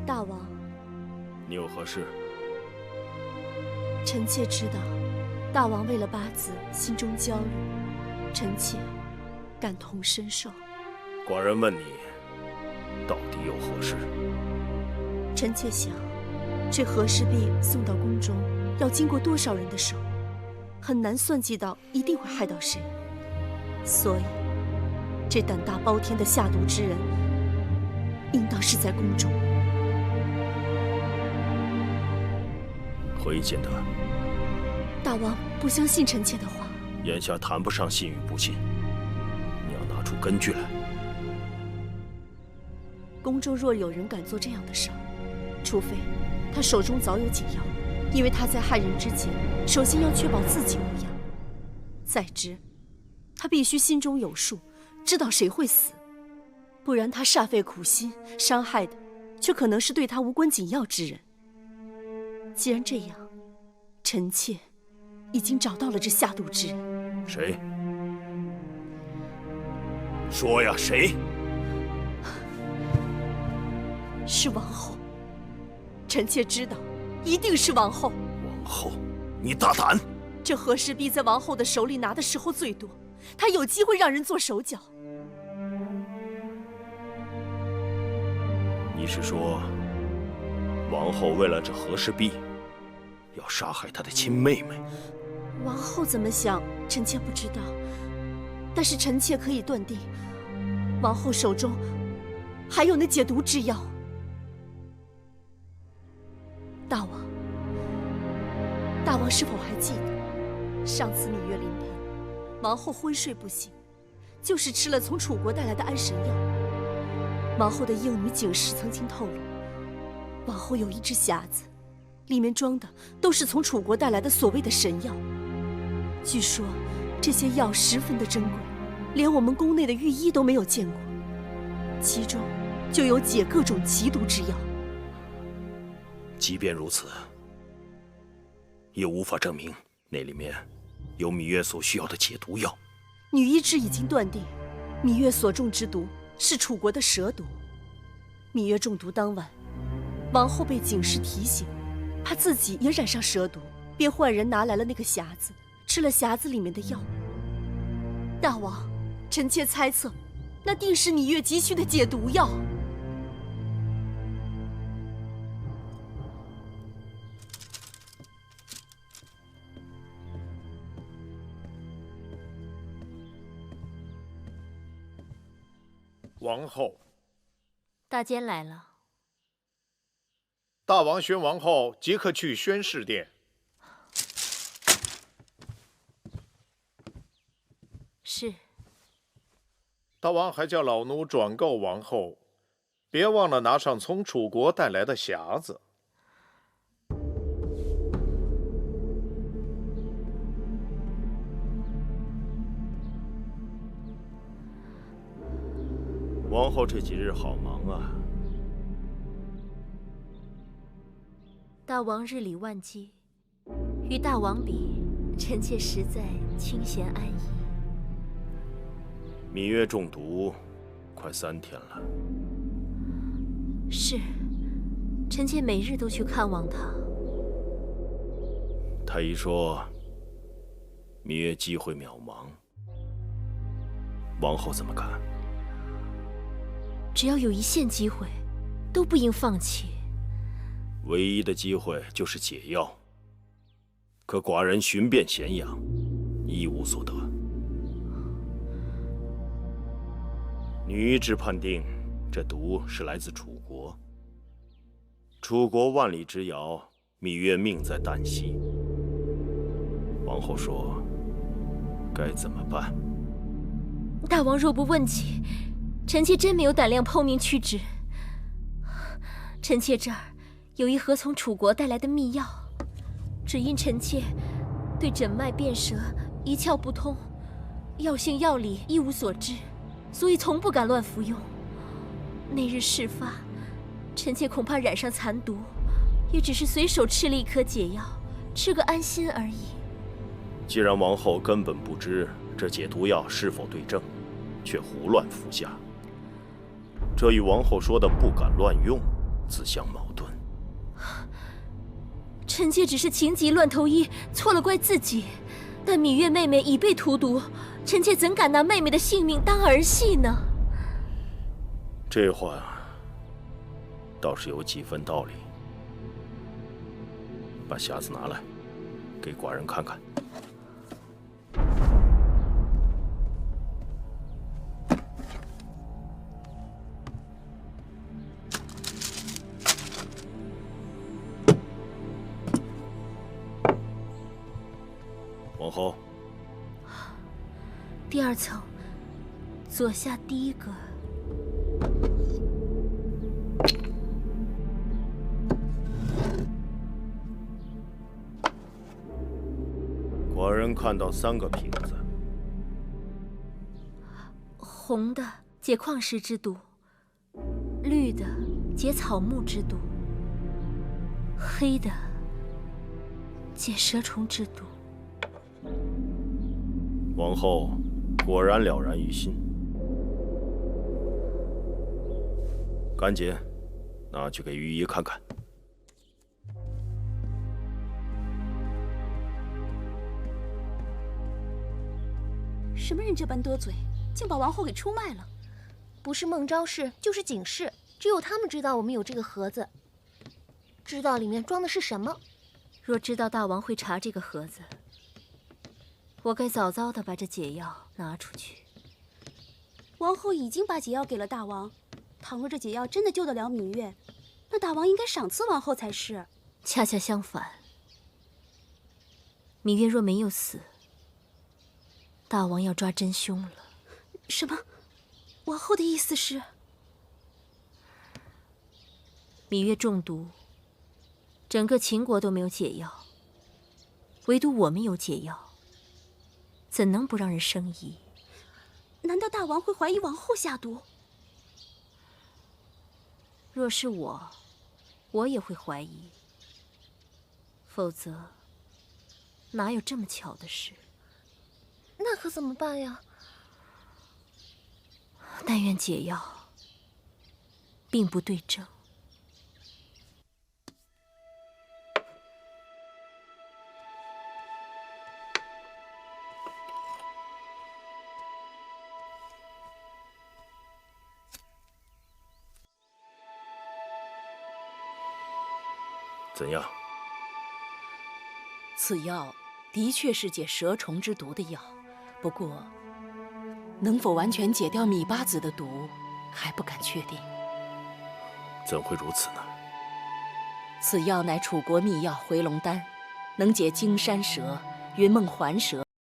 大王，你有何事？臣妾知道，大王为了八子心中焦虑，臣妾感同身受。寡人問你，到底有何事？臣妾想，這和氏璧送到宮中，要經過多少人的手，很難算計到一定會害到誰。所以，這膽大包天的下毒之人，應當是在宮中。何以見得？大王不相信臣妾的話。眼下談不上信與不信，你要拿出根據來。宮中若有人敢做這樣的事，除非他手中早有解藥，因為他在害人之前，首先要確保自己無恙。再之，他必須心中有數，知道誰會死，不然他煞費苦心，傷害的卻可能是對他無關緊要之人。既然這樣，臣妾已經找到了這下毒之人。誰？說呀，誰？是王後。臣妾知道，一定是王後。王後，你大膽！這和氏璧在王後的手裡拿的時候最多，她有機會讓人做手腳。你是說，王後為了這和氏璧，要殺害她的親妹妹？王後怎麼想，臣妾不知道。但是臣妾可以斷定，王後手中還有那解毒之藥。大王是否還記得，上次芈月临盆，王後昏睡不醒，就是吃了從楚國帶來的安神藥。王後的應女景氏曾經透露，王後有一隻匣子，裡面裝的都是從楚國帶來的所謂的神藥。據說這些藥十分的珍貴，連我們宮內的御醫都沒有見過，其中就有解各種奇毒之藥。即便如此，也無法證明那裡面有芈月所需要的解毒藥。女醫之已經斷定，芈月所中之毒是楚國的蛇毒。芈月中毒當晚，王後被景氏提醒，怕自己也染上蛇毒，便換人拿來了那個匣子，吃了匣子裡面的藥。大王，臣妾猜測，那定是芈月急需的解毒藥。王後，大监來了。大王宣王後即刻去宣室殿。是。大王還叫老奴轉告王後，別忘了拿上從楚國帶來的匣子。王后這幾日好忙啊！大王日理萬機，與大王比，臣妾實在清閒安逸。芈月中毒，快3天了。是，臣妾每日都去看望她。太醫說，芈月機會渺茫，王後怎麼看？只要有一線機會，都不應放棄。唯一的機會就是解藥，可寡人尋遍咸陽，一無所得。女醫之判定，這毒是來自楚國。楚國萬里之遙，芈月命在旦夕。王后說，該怎麼辦？大王若不問起，臣妾真沒有膽量剖明曲直。臣妾這兒有一盒從楚國帶來的秘藥，只因臣妾對診脈辨舌一竅不通，藥性藥理一無所知，所以從不敢亂服用。那日事發，臣妾恐怕染上殘毒，也只是隨手吃了一顆解藥，吃個安心而已。既然王后根本不知這解毒藥是否對症，卻胡亂服下，這與王后說的不敢亂用自相矛盾。臣妾只是情急乱投医，錯了怪自己。但芈月妹妹已被荼毒，臣妾怎敢拿妹妹的性命当儿戏呢？这话倒是有几分道理。把匣子拿来，给寡人看看。王后，第二层，左下第一格。寡人看到3个瓶子，红的解矿石之毒，绿的解草木之毒，黑的解蛇虫之毒。王后果然了然于心，赶紧拿去给御医看看。什么人这般多嘴，竟把王后给出卖了？不是孟昭氏，就是景氏，只有他们知道我们有这个盒子，知道里面装的是什么。若知道大王会查这个盒子，我该早早的把这解药拿出去。王后已经把解药给了大王，倘若这解药真的救得了芈月，那大王应该赏赐王后才是。恰恰相反，芈月若没有死，大王要抓真凶了。什么？王后的意思是？芈月中毒，整个秦国都没有解药，唯独我们有解药，怎能不讓人生疑？難道大王會懷疑王后下毒？若是我也會懷疑。否則，哪有這麼巧的事？那可怎麼辦呀？但願解藥並不對症。怎樣？此藥的確是解蛇蟲之毒的藥，不過能否完全解掉芈八子的毒，還不敢確定。怎會如此呢？此藥乃楚國秘藥回龍丹，能解荊山蛇、雲夢環蛇